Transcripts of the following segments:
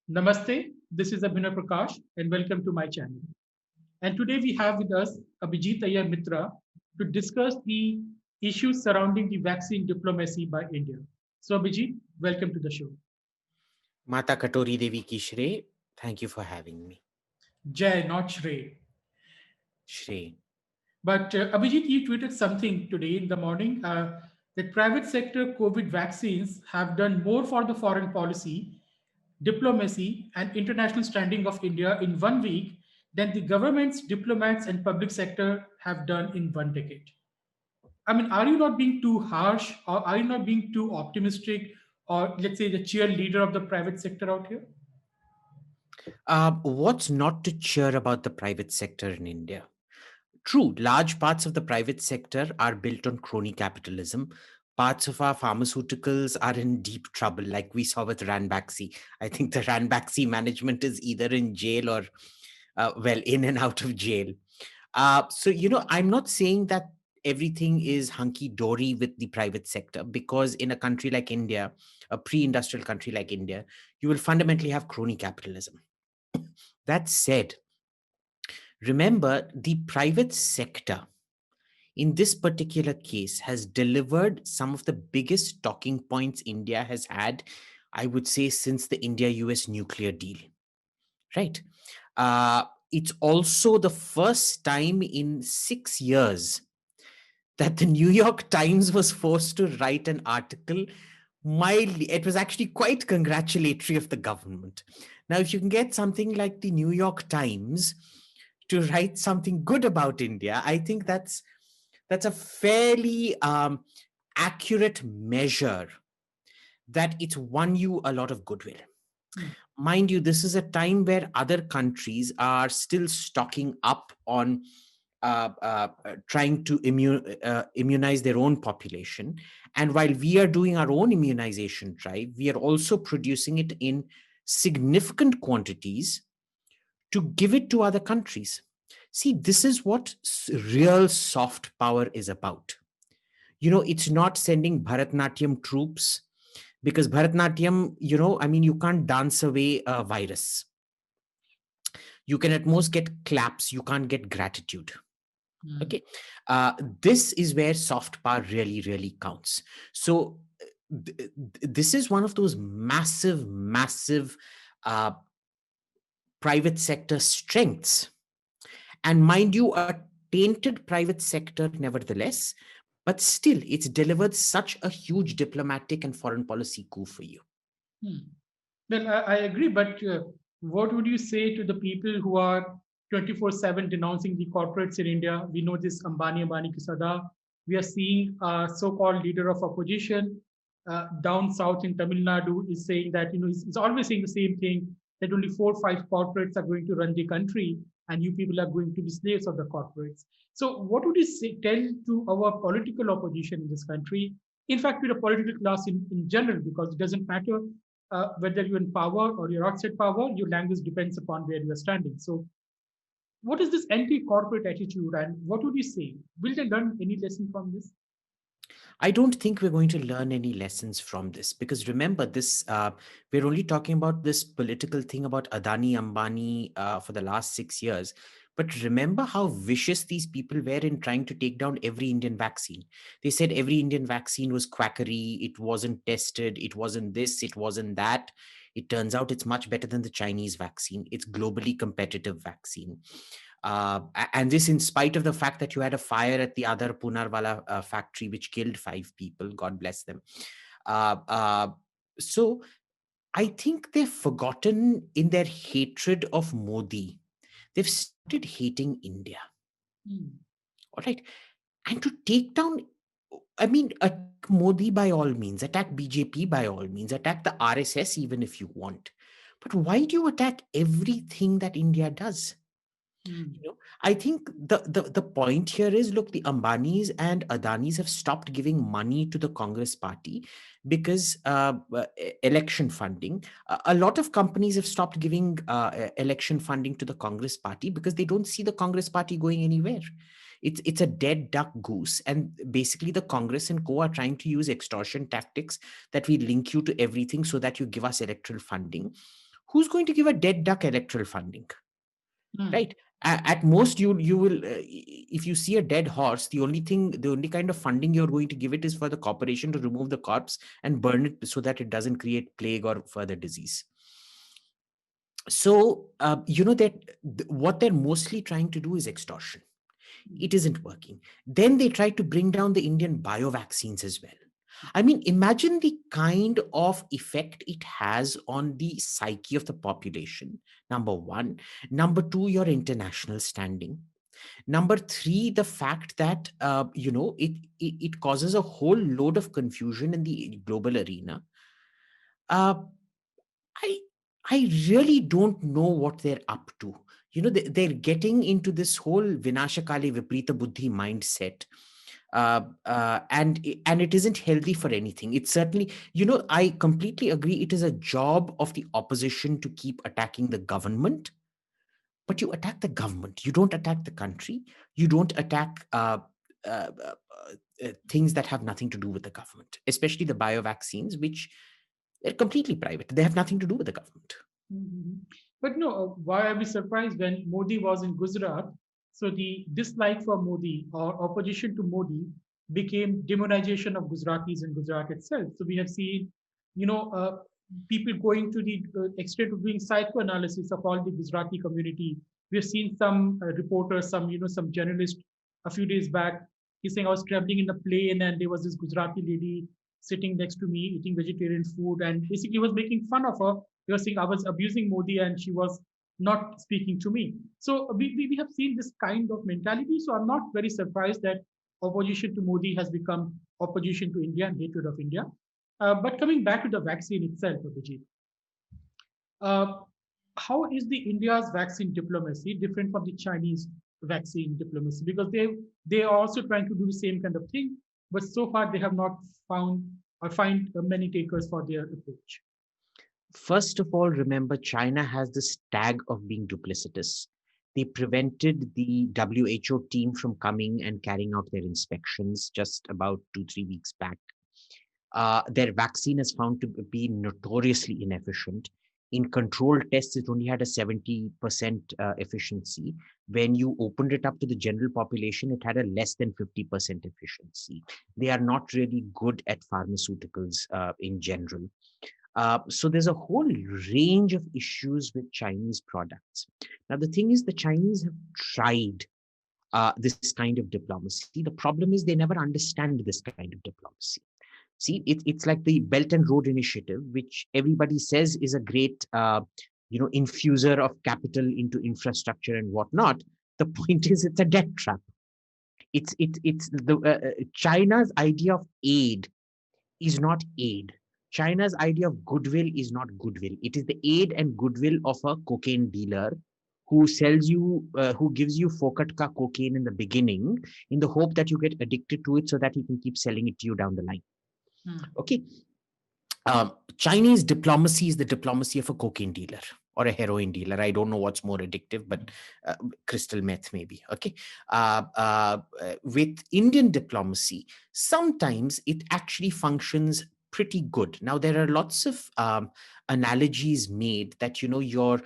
Namaste, this is Abhinav Prakash and welcome to my channel. And today we have with us Abhijit Iyer-Mitra to discuss the issues surrounding the vaccine diplomacy by India. So Abhijit, welcome to the show. Mata Katori Devi ki Shre, thank you for having me. Jai, not Shrey. Shre. But Abhijit, you tweeted something today in the morning that private sector COVID vaccines have done more for the foreign policy, diplomacy, and international standing of India in 1 week than the governments, diplomats, and public sector have done in 1 decade. I mean, are you not being too harsh or are you not being too optimistic or let's say the cheerleader of the private sector out here? What's not to cheer about the private sector in India? True, large parts of the private sector are built on crony capitalism. Parts of our pharmaceuticals are in deep trouble, like we saw with Ranbaxy. I think the Ranbaxy management is either in jail or, well, in and out of jail. I'm not saying that everything is hunky dory with the private sector, because in a country like India, a pre industrial country like India, you will fundamentally have crony capitalism. That said, remember the private sector in this particular case has delivered some of the biggest talking points India has had, I would say, since the India US nuclear deal, right? Uh, it's also the first time in 6 years that the New York Times was forced to write an article mildly. It was actually quite congratulatory of the government. Now, if you can get something like the New York Times to write something good about India, I think that's a fairly accurate measure that it's won you a lot of goodwill. Hmm. Mind you, this is a time where other countries are still stocking up on trying to immunize their own population. And while we are doing our own immunization drive, we are also producing it in significant quantities to give it to other countries. See, this is what real soft power is about. It's not sending Bharatnatyam troops, because Bharatnatyam, I mean, you can't dance away a virus. You can at most get claps, you can't get gratitude. Hmm. Okay. This is where soft power really, really counts. So, this is one of those massive, massive uh, private sector strengths. And mind you, a tainted private sector, nevertheless, but still, it's delivered such a huge diplomatic and foreign policy coup for you. Hmm. Well, I agree, but what would you say to the people who are 24/7 denouncing the corporates in India? We know this Ambani Kisada. We are seeing a so-called leader of opposition down south in Tamil Nadu is saying that, he's always saying the same thing, that only 4 or 5 corporates are going to run the country and you people are going to be slaves of the corporates. So what would you say, tell to our political opposition in this country? In fact, to the political class in general, because it doesn't matter whether you're in power or you're outside power, your language depends upon where you are standing. So, what is this anti-corporate attitude, and what would you say? Will they learn any lesson from this? I don't think we're going to learn any lessons from this, because remember, we're only talking about this political thing about Adani Ambani for the last 6 years. But remember how vicious these people were in trying to take down every Indian vaccine. They said every Indian vaccine was quackery, it wasn't tested, it wasn't this, it wasn't that. It turns out it's much better than the Chinese vaccine. It's globally competitive vaccine. And this in spite of the fact that you had a fire at the other Punarwala factory, which killed 5 people. God bless them. Uh, uh, so I think they've forgotten in their hatred of Modi. They've started hating India. Hmm. All right. And to take down, I mean, attack Modi by all means, attack BJP by all means, attack the RSS even if you want. But why do you attack everything that India does? Hmm. I think the point here is, look, the Ambanis and Adanis have stopped giving money to the Congress party because election funding. A lot of companies have stopped giving election funding to the Congress party because they don't see the Congress party going anywhere. It's a dead duck goose, and basically the Congress and co are trying to use extortion tactics, that we link you to everything so that you give us electoral funding, Who's going to give a dead duck electoral funding? Hmm. Right. At most, you will, if you see a dead horse, the only kind of funding you're going to give it is for the corporation to remove the corpse and burn it so that it doesn't create plague or further disease. So that what they're mostly trying to do is extortion. It isn't working. Then they try to bring down the Indian bio vaccines as well. I mean, imagine the kind of effect it has on the psyche of the population. Number one. Number two, your international standing. Number three, the fact that it causes a whole load of confusion in the global arena. Uh, I I really don't know what they're up to. They're getting into this whole Vinashakali Viprita Buddhi mindset. And it isn't healthy for anything. It's certainly, I completely agree. It is a job of the opposition to keep attacking the government, but you attack the government. You don't attack the country. You don't attack things that have nothing to do with the government, especially the bio vaccines, which they're completely private. They have nothing to do with the government. Mhm. But no, why are we surprised when Modi was in Gujarat? So the dislike for Modi or opposition to Modi became demonization of Gujaratis in Gujarat itself. So we have seen, people going to the extent of doing psychoanalysis of all the Gujarati community. We have seen some reporters, some journalist a few days back. He's saying I was traveling in a plane and there was this Gujarati lady sitting next to me eating vegetarian food and basically was making fun of her. They were saying I was abusing Modi and she was not speaking to me. So we have seen this kind of mentality. So I'm not very surprised that opposition to Modi has become opposition to India and hatred of India. But coming back to the vaccine itself, Abhijit, uh, how is the India's vaccine diplomacy different from the Chinese vaccine diplomacy? Because they are also trying to do the same kind of thing, but so far they have not found or find many takers for their approach. First of all, remember China has this tag of being duplicitous. They prevented the WHO team from coming and carrying out their inspections just about 2-3 weeks back. Their vaccine is found to be notoriously inefficient. In controlled tests, it only had a 70% efficiency. When you opened it up to the general population, it had a less than 50% efficiency. They are not really good at pharmaceuticals in general. So there's a whole range of issues with Chinese products. Now, the thing is, the Chinese have tried this kind of diplomacy. The problem is they never understand this kind of diplomacy. See, it's like the Belt and Road Initiative, which everybody says is a great, infuser of capital into infrastructure and whatnot. The point is, it's a debt trap. It's the China's idea of aid is not aid. China's idea of goodwill is not goodwill. It is the aid and goodwill of a cocaine dealer who sells you, who gives you fokatka cocaine in the beginning in the hope that you get addicted to it so that he can keep selling it to you down the line. Hmm. Okay. Chinese diplomacy is the diplomacy of a cocaine dealer or a heroin dealer. I don't know what's more addictive, but crystal meth maybe. Okay. With Indian diplomacy, sometimes it actually functions pretty good. Now there are lots of analogies made that your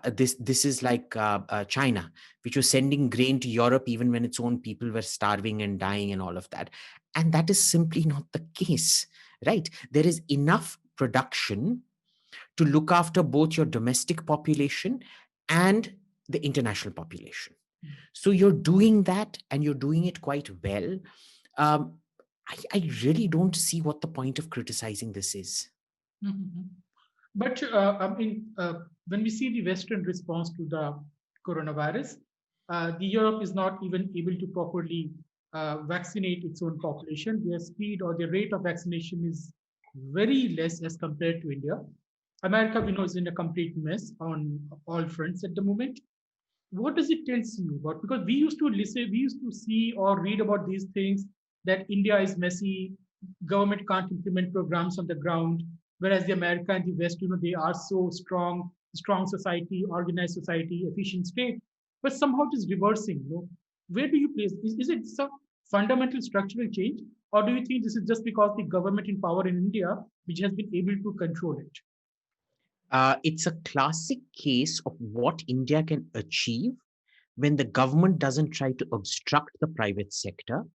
this is like China, which was sending grain to Europe even when its own people were starving and dying and all of that, and that is simply not the case. Right? There is enough production to look after both your domestic population and the international population. So you're doing that and you're doing it quite well. Um, I really don't see what the point of criticizing this is. Mhm. But when we see the Western response to the coronavirus, the Europe is not even able to properly vaccinate its own population. Their speed or the rate of vaccination is very less as compared to India. America, we know, is in a complete mess on all fronts at the moment. What does it tell you about? Because we used to listen, we used to see or read about these things that India is messy, government can't implement programs on the ground, whereas the America and the West, they are so strong, strong society, organized society, efficient state. But somehow it is reversing. Where do you place? Is it some fundamental structural change, or do you think this is just because the government in power in India, which has been able to control it? It's a classic case of what India can achieve when the government doesn't try to obstruct the private sector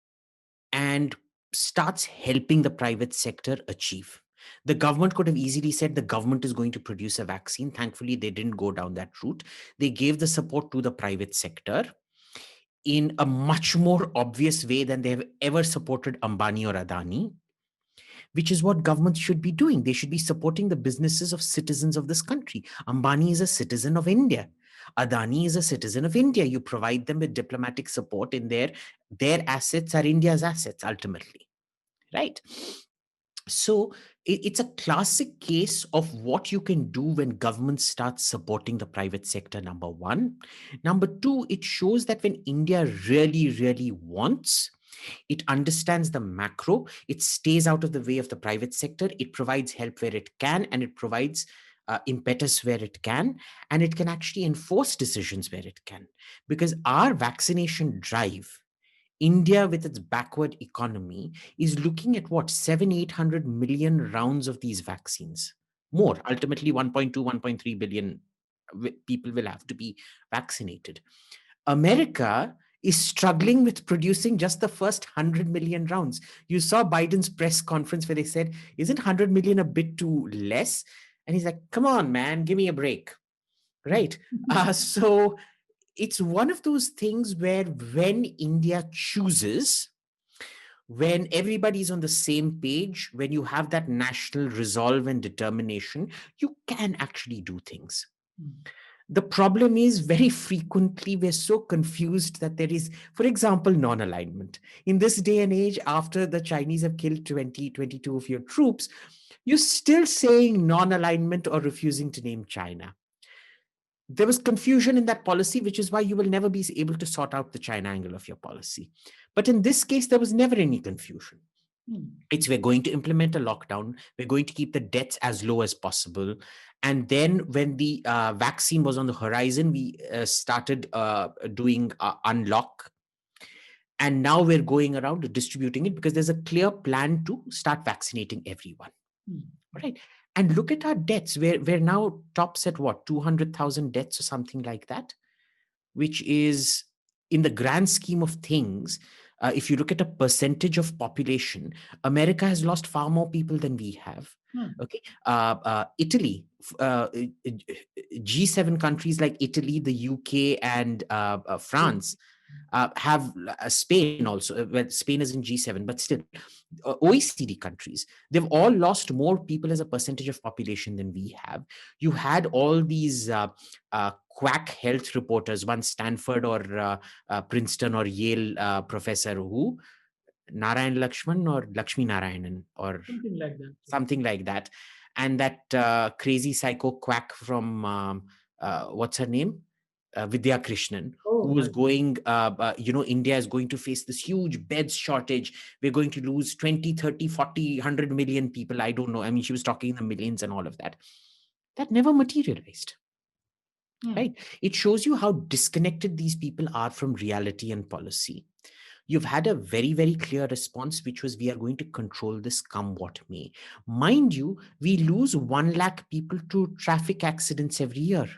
and starts helping the private sector achieve. The government could have easily said the government is going to produce a vaccine. Thankfully, they didn't go down that route. They gave the support to the private sector in a much more obvious way than they have ever supported Ambani or Adani, which is what governments should be doing. They should be supporting the businesses of citizens of this country. Ambani is a citizen of India. Adani is a citizen of India. You provide them with diplomatic support in their assets are India's assets ultimately, right? So it's a classic case of what you can do when government starts supporting the private sector, number one. Number two, it shows that when India really, really wants, it understands the macro, it stays out of the way of the private sector, it provides help where it can, and it provides impetus where it can, and it can actually enforce decisions where it can. Because our vaccination drive, India, with its backward economy, is looking at what, 800 million rounds of these vaccines. More, ultimately 1.2, 1.3 billion people will have to be vaccinated. America is struggling with producing just the first 100 million rounds. You saw Biden's press conference where they said, isn't 100 million a bit too less? And he's like, come on, man, give me a break. Right. So it's one of those things where when India chooses, when everybody's on the same page, when you have that national resolve and determination, you can actually do things. The problem is very frequently we're so confused that there is, for example, non-alignment. In this day and age, after the Chinese have killed 22 of your troops, you're still saying non-alignment or refusing to name China. There was confusion in that policy, which is why you will never be able to sort out the China angle of your policy. But in this case, there was never any confusion. It's we're going to implement a lockdown. We're going to keep the deaths as low as possible. And then when the vaccine was on the horizon, we started doing unlock. And now we're going around distributing it because there's a clear plan to start vaccinating everyone. Right. And look at our deaths. We're now tops at what, 200,000 deaths or something like that, which is in the grand scheme of things. If you look at a percentage of population, America has lost far more people than we have. Okay. Italy, G7 countries like Italy, the UK, and France have Spain also. Well, Spain is in G7, but still, OECD countries, they've all lost more people as a percentage of population than we have. You had all these quack health reporters, one Stanford or Princeton or Yale professor, who Narayan Lakshman or Lakshmi Narayanan or something like that. And that crazy psycho quack from what's her name? Vidya Krishnan, who was going, India is going to face this huge beds shortage. We're going to lose 20, 30, 40, 100 million people. I don't know. I mean, she was talking in the millions and all of that. That never materialized. Right? It shows you how disconnected these people are from reality and policy. You've had a very, very clear response, which was we are going to control this come what may. Mind you, we lose 1 lakh people to traffic accidents every year.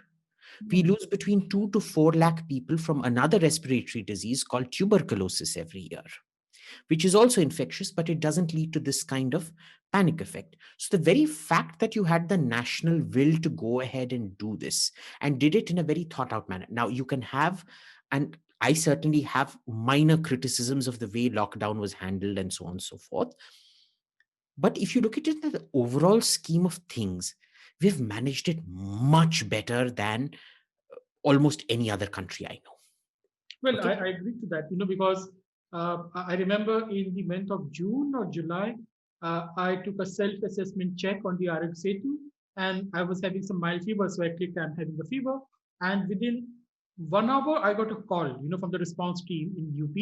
We lose between 2 to 4 lakh people from another respiratory disease called tuberculosis every year, which is also infectious, but it doesn't lead to this kind of panic effect. So the very fact that you had the national will to go ahead and do this and did it in a very thought out manner. Now you can have, and I certainly have minor criticisms of the way lockdown was handled and so on and so forth. But if you look at it in the overall scheme of things, we've managed it much better than almost any other country I know. Well, I agree to that, because I remember in the month of June or July, I took a self-assessment check on the RX Setu, and I was having some mild fever, so I clicked I'm having a fever, and within 1 hour I got a call, from the response team in UP,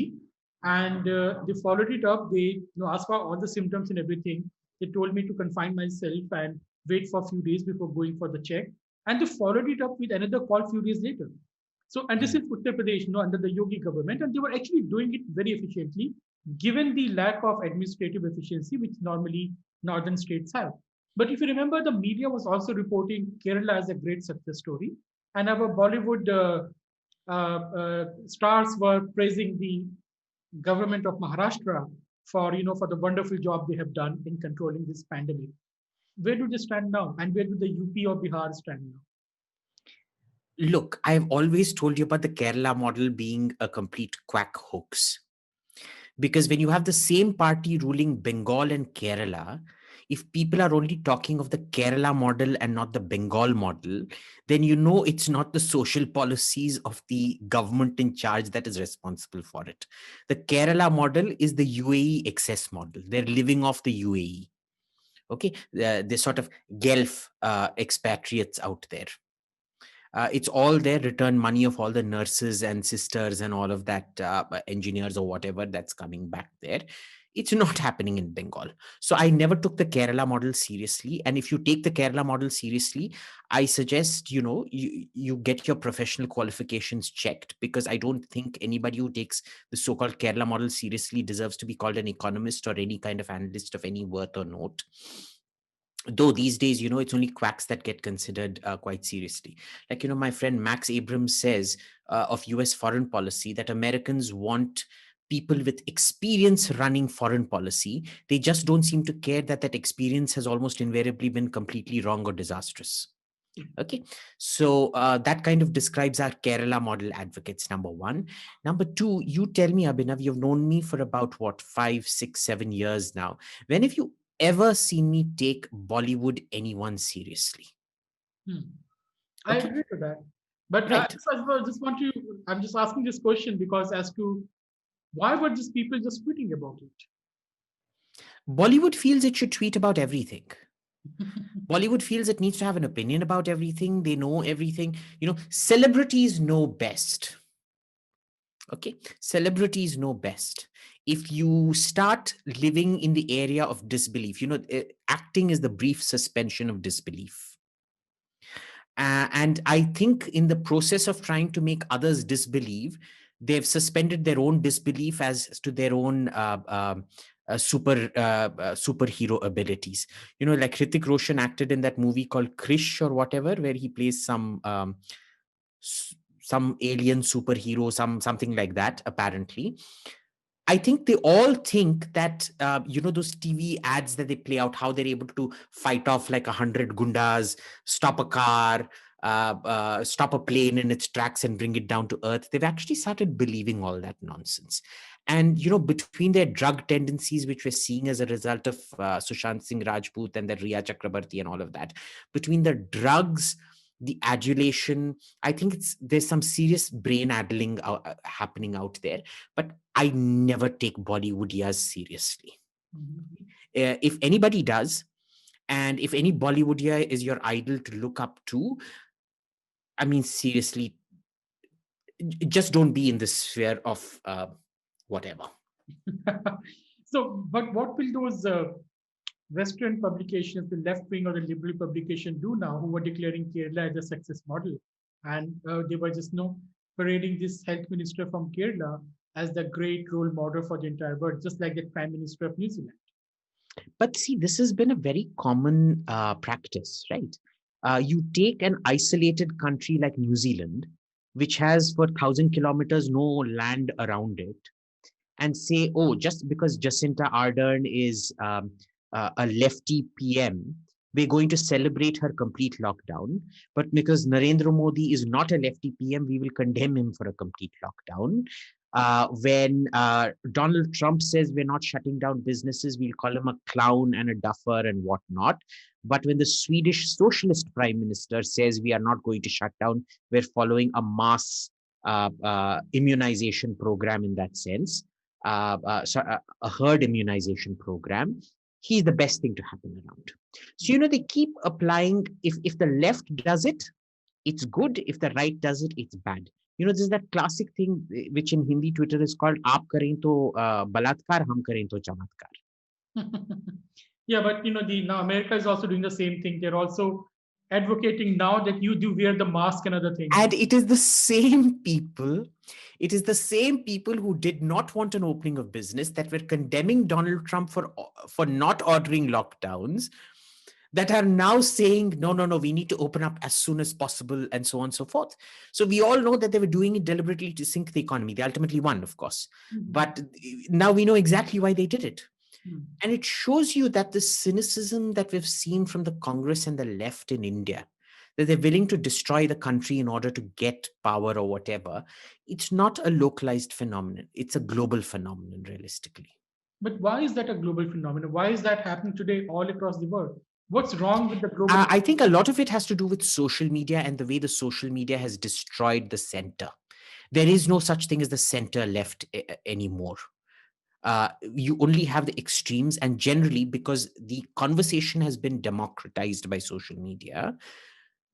and they followed it up. They asked for all the symptoms and everything. They told me to confine myself and wait for a few days before going for the check, and they followed it up with another call a few days later. So, and this is Uttar Pradesh, under the Yogi government, and they were actually doing it very efficiently, given the lack of administrative efficiency which normally northern states have. But if you remember, the media was also reporting Kerala as a great success story, and our Bollywood stars were praising the government of Maharashtra for for the wonderful job they have done in controlling this pandemic. Where do they stand now, and where do the UP or Bihar stand now? Look, I've always told you about the Kerala model being a complete quack hoax. Because when you have the same party ruling Bengal and Kerala, if people are only talking of the Kerala model and not the Bengal model, then you know it's not the social policies of the government in charge that is responsible for it. The Kerala model is the UAE excess model. They're living off the UAE. Okay, they're sort of Gulf expatriates out there. It's all their return money of all the nurses and sisters and all of that engineers or whatever that's coming back there. It's not happening in Bengal. So I never took the Kerala model seriously. And if you take the Kerala model seriously, I suggest, you get your professional qualifications checked, because I don't think anybody who takes the so-called Kerala model seriously deserves to be called an economist or any kind of analyst of any worth or note. Though these days, it's only quacks that get considered quite seriously. Like, my friend Max Abrams says of US foreign policy that Americans want people with experience running foreign policy. They just don't seem to care that experience has almost invariably been completely wrong or disastrous. Okay, so that kind of describes our Kerala model advocates, number one. Number two, you tell me, Abhinav, you've known me for about what, 5, 6, 7 years now. When have you ever seen me take Bollywood anyone seriously? I Okay, agree to that. But right. I just want to, I'm just asking this question because as to why were these people just tweeting about it? Bollywood feels it should tweet about everything. Bollywood feels it needs to have an opinion about everything. They know everything. Celebrities know best. Okay, celebrities know best. If you start living in the area of disbelief, acting is the brief suspension of disbelief. And I think in the process of trying to make others disbelieve, they've suspended their own disbelief as to their own superhero abilities. Like Hrithik Roshan acted in that movie called Krish or whatever, where he plays some alien superhero, something like that, apparently. I think they all think that those TV ads that they play out, how they're able to fight off like 100 gundas, stop a car, stop a plane in its tracks and bring it down to earth. They've actually started believing all that nonsense. And between their drug tendencies, which we're seeing as a result of Sushant Singh Rajput and the Riya Chakrabarti and all of that, between the drugs, the adulation, I think there's some serious brain addling happening out there. But I never take Bollywoodias seriously. If anybody does, and if any Bollywoodia is your idol to look up to, I mean, seriously, just don't be in the sphere of whatever. So, but what will those Western publications, the left wing or the liberal publication, do now, who were declaring Kerala as a success model? And they were just parading this health minister from Kerala as the great role model for the entire world, just like the Prime Minister of New Zealand. But see, this has been a very common practice, right? You take an isolated country like New Zealand, which has for 1,000 kilometers no land around it, and say, oh, just because Jacinta Ardern is a lefty PM, we're going to celebrate her complete lockdown. But because Narendra Modi is not a lefty PM, we will condemn him for a complete lockdown. When Donald Trump says we're not shutting down businesses, we'll call him a clown and a duffer and whatnot. But when the Swedish socialist prime minister says we are not going to shut down, we're following a mass immunization program in that sense, a herd immunization program, he's the best thing to happen around. So, they keep applying, if the left does it, it's good. If the right does it, it's bad. There's that classic thing which in Hindi Twitter is called "Aap karein to balatkar, hum karein to chamatkar." Yeah, but now America is also doing the same thing. They're also advocating now that you do wear the mask and other things. And it is the same people. It is the same people who did not want an opening of business that were condemning Donald Trump for not ordering lockdowns. that are now saying, no, no, no, we need to open up as soon as possible, and so on and so forth. So we all know that they were doing it deliberately to sink the economy. They ultimately won, of course. Mhm. But now we know exactly why they did it. Mhm. And it shows you that the cynicism that we've seen from the Congress and the left in India, that they're willing to destroy the country in order to get power or whatever, it's not a localized phenomenon. It's a global phenomenon, realistically. But why is that a global phenomenon? Why is that happening today all across the world? What's wrong with the global? I think a lot of it has to do with social media and the way the social media has destroyed the center. There is no such thing as the center left anymore. You only have the extremes, and generally, because the conversation has been democratized by social media,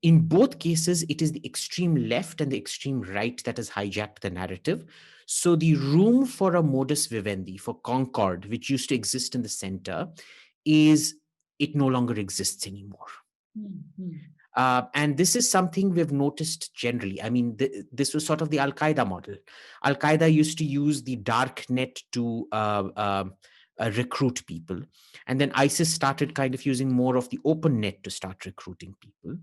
in both cases, it is the extreme left and the extreme right that has hijacked the narrative. So the room for a modus vivendi, for concord, which used to exist in the center, is it no longer exists anymore. Mhm. And this is something we've noticed generally. I mean, this was sort of the Al Qaeda model. Al Qaeda used to use the dark net to recruit people. And then ISIS started kind of using more of the open net to start recruiting people.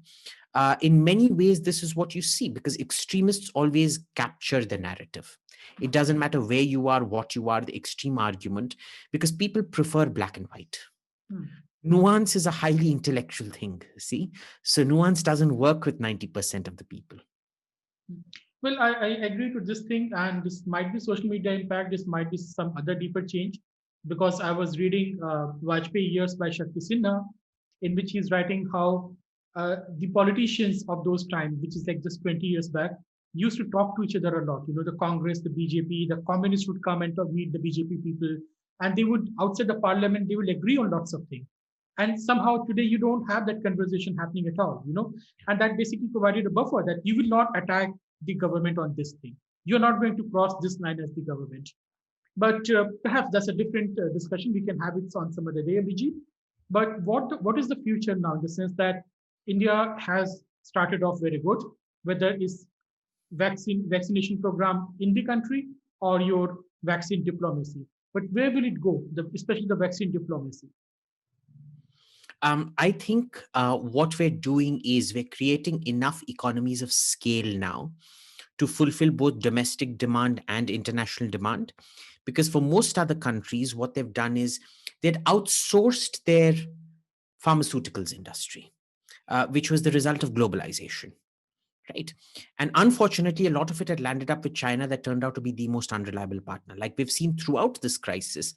In many ways, this is what you see because extremists always capture the narrative. It doesn't matter where you are, what you are, the extreme argument, because people prefer black and white. Mhm. Nuance is a highly intellectual thing, see? So nuance doesn't work with 90% of the people. Well, I agree to this thing, and this might be social media impact. This might be some other deeper change, because I was reading Vajpayee Years by Shakti Sinha, in which he's writing how the politicians of those times, which is like just 20 years back, used to talk to each other a lot. You know, the Congress, the BJP, the communists would come and meet the BJP people, and they would outside the parliament they will agree on lots of things. And somehow today you don't have that conversation happening at all. You know, and that basically provided a buffer that you will not attack the government on this thing. You're not going to cross this line as the government. But perhaps that's a different discussion. We can have it on some other day, Abhijit. But what is the future now in the sense that India has started off very good, whether it's vaccination program in the country or your vaccine diplomacy. But where will it go, especially the vaccine diplomacy? I think what we're doing is we're creating enough economies of scale now to fulfill both domestic demand and international demand. Because for most other countries, what they've done is they'd outsourced their pharmaceuticals industry, which was the result of globalization. Right. And unfortunately, a lot of it had landed up with China that turned out to be the most unreliable partner. Like we've seen throughout this crisis,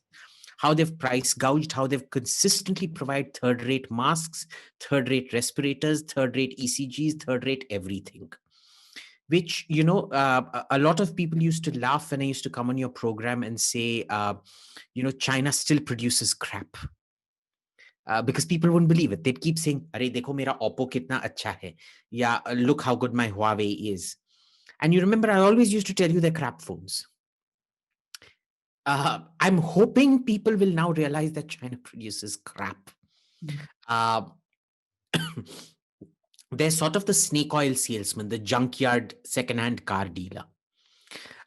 how they've price gouged, how they've consistently provided third rate masks, third rate respirators, third rate ECGs, third rate everything. Which, a lot of people used to laugh when I used to come on your program and say, China still produces crap. Because people wouldn't believe it. They'd keep saying, "Arey, dekho mera Oppo kitna acha hai," yeah, look how good my Huawei is. And you remember, I always used to tell you they're crap phones. I'm hoping people will now realize that China produces crap. Mm. Uh, they're sort of the snake oil salesman, the junkyard secondhand car dealer.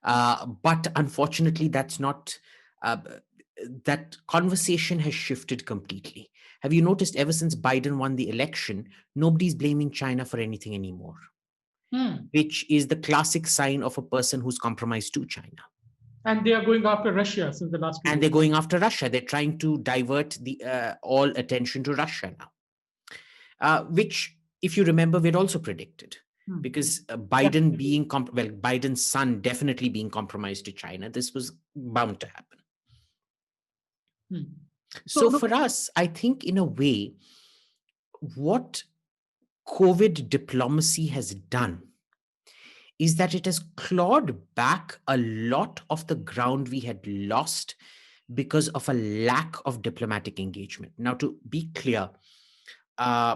But unfortunately, that's not. That conversation has shifted completely. Have you noticed ever since Biden won the election, nobody's blaming China for anything anymore, Hmm. which is the classic sign of a person who's compromised to China. And they are going after Russia since the last few And days. they're going after Russia. They're trying to divert the all attention to Russia now, which, if you remember, we'd also predicted. Hmm. Because Biden Definitely. being, Biden's son definitely being compromised to China, this was bound to happen. Hmm. So So look, for us, I think in a way, what COVID diplomacy has done is that it has clawed back a lot of the ground we had lost because of a lack of diplomatic engagement. Now, to be clear, uh,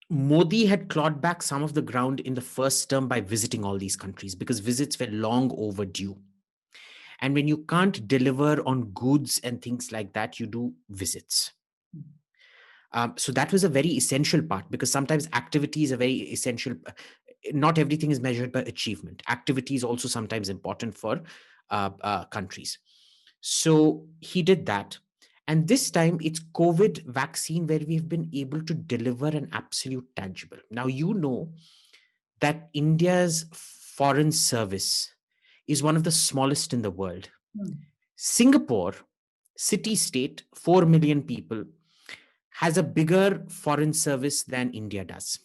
Modi had clawed back some of the ground in the first term by visiting all these countries because visits were long overdue. And when you can't deliver on goods and things like that, you do visits. So that was a very essential part because sometimes activity is a very essential. Not everything is measured by achievement. Activity is also sometimes important for countries. So he did that. And this time it's COVID vaccine where we've been able to deliver an absolute tangible. Now, you know that India's foreign service is one of the smallest in the world. Hmm. Singapore, city state, 4 million people, has a bigger foreign service than India does.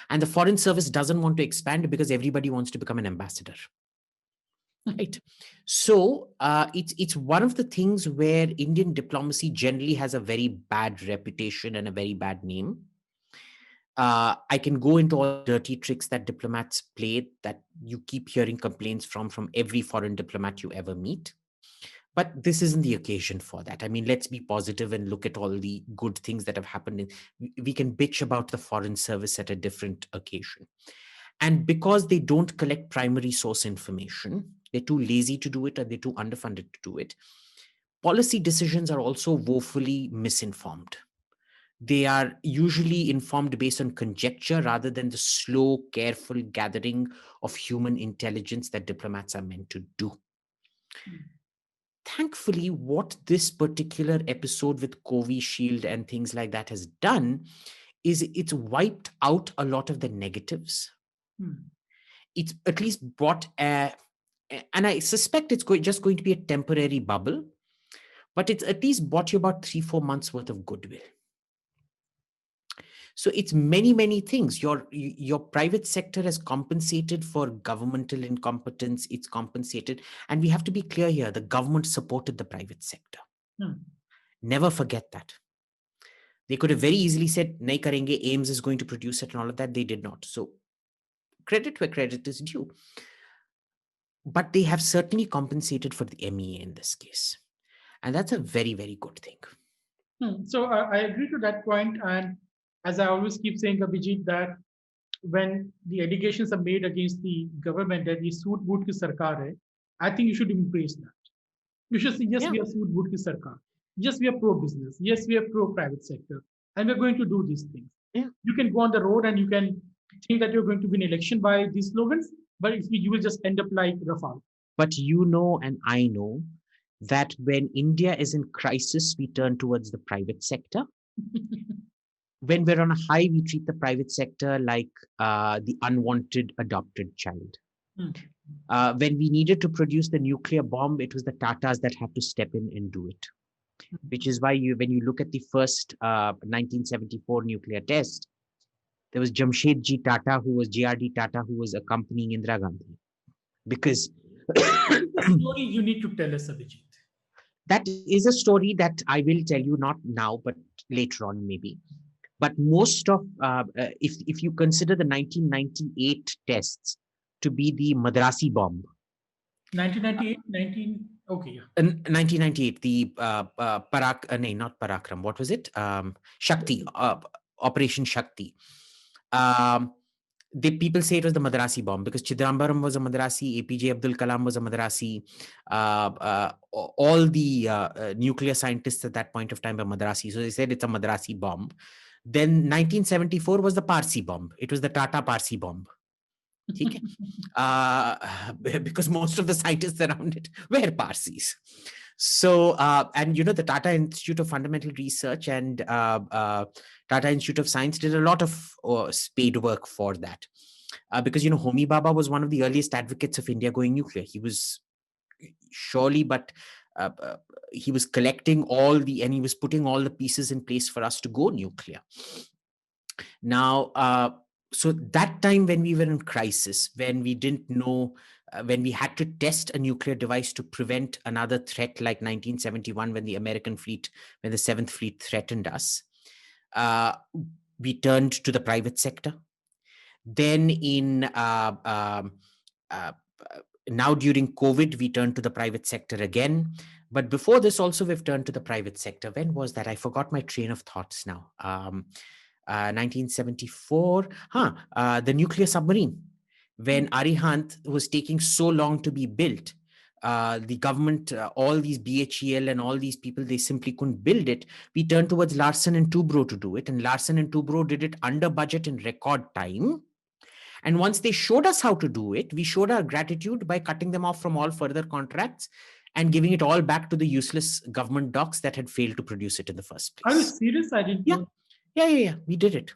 And the foreign service doesn't want to expand because everybody wants to become an ambassador. Right. So it's one of the things where Indian diplomacy generally has a very bad reputation and a very bad name. I can go into all the dirty tricks that diplomats play that you keep hearing complaints from every foreign diplomat you ever meet. But this isn't the occasion for that. I mean, let's be positive and look at all the good things that have happened. We can bitch about the foreign service at a different occasion. And because they don't collect primary source information, they're too lazy to do it, or they're too underfunded to do it. Policy decisions are also woefully misinformed. They are usually informed based on conjecture rather than the slow, careful gathering of human intelligence that diplomats are meant to do. Thankfully, what this particular episode with Covishield and things like that has done is it's wiped out a lot of the negatives. Hmm. It's at least brought and I suspect it's just going to be a temporary bubble, but it's at least bought you about 3-4 months worth of goodwill. So it's many things. Your private sector has compensated for governmental incompetence. It's compensated, and we have to be clear here: the government supported the private sector. Hmm. Never forget that. They could have very easily said, "Nahi karenge, AIMS is going to produce it," and all of that. They did not. So credit where credit is due. But they have certainly compensated for the MEA in this case. And that's a very good thing. So I agree to that point, and as I always keep saying, Abhijit, that when the allegations are made against the government that ये suit boot की सरकार है, I think you should embrace that. You should say, yes, Yeah. we are suit boot की सरकार. Yes, we are pro business. Yes, we are pro private sector, and we're going to do these things. Yeah. You can go on the road and you can think that you're going to win election by these slogans, but you will just end up like Rafal. But you know, and I know, that when India is in crisis, we turn towards the private sector. When we're on a high, we treat the private sector like the unwanted adopted child. Hmm. When we needed to produce the nuclear bomb, it was the Tatas that had to step in and do it. Which is why when you look at the first 1974 nuclear test, there was Jamshedji Tata, who was JRD Tata, who was accompanying Indira Gandhi. Because The story you need to tell us, Abhijit. that is a story that I will tell you, not now, but later on, maybe. But most of, if you consider the 1998 tests to be the Madrasi bomb. 1998, 19, okay, yeah. 1998, the not Parakram, what was it? Shakti, Operation Shakti. The people say it was the Madrasi bomb because Chidambaram was a Madrasi, APJ Abdul Kalam was a Madrasi, all the nuclear scientists at that point of time were Madrasi. So they said it's a Madrasi bomb. Then 1974 was the Parsi bomb. It was the Tata Parsi bomb. Okay? Because most of the scientists around it were Parsis. So, and the Tata Institute of Fundamental Research and Tata Institute of Science did a lot of spade work for that. Because, Homi Bhabha was one of the earliest advocates of India going nuclear. He was surely, but he was collecting and he was putting all the pieces in place for us to go nuclear. Now, so that time when we were in crisis, when we didn't know, when we had to test a nuclear device to prevent another threat like 1971, when the American fleet, when the 7th Fleet threatened us, we turned to the private sector. Then now during COVID, we turned to the private sector again. But before this also, we've turned to the private sector. When was that? I forgot my train of thoughts now. 1974, the nuclear submarine. When Arihant was taking so long to be built, the government, all these BHEL and all these people, they simply couldn't build it. We turned towards Larsen and Toubro to do it, and Larsen and Toubro did it under budget in record time. And once they showed us how to do it, we showed our gratitude by cutting them off from all further contracts and giving it all back to the useless government docs that had failed to produce it in the first Are you place. serious? I didn't Yeah. know. Yeah. We did it.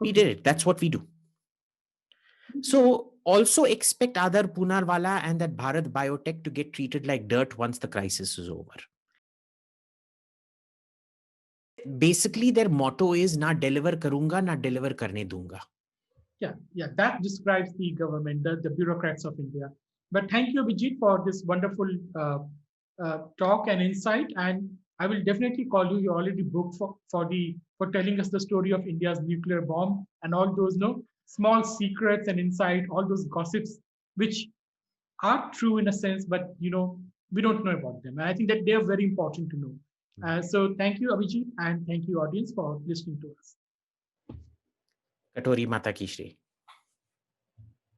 We Okay. did it. That's what we do. So also expect Adar Poonarwala and that Bharat Biotech to get treated like dirt once the crisis is over. Basically, their motto is na deliver karunga, na deliver karne dunga. Yeah, that describes the government, the bureaucrats of India. But thank you, Abhijit, for this wonderful talk and insight. And I will definitely call you. You already booked for telling us the story of India's nuclear bomb and all those small secrets and insight, all those gossips, which are true in a sense, but we don't know about them. And I think that they are very important to know. So thank you, Abhijit, and thank you, audience, for listening to us. Katori Mata Ki Shri.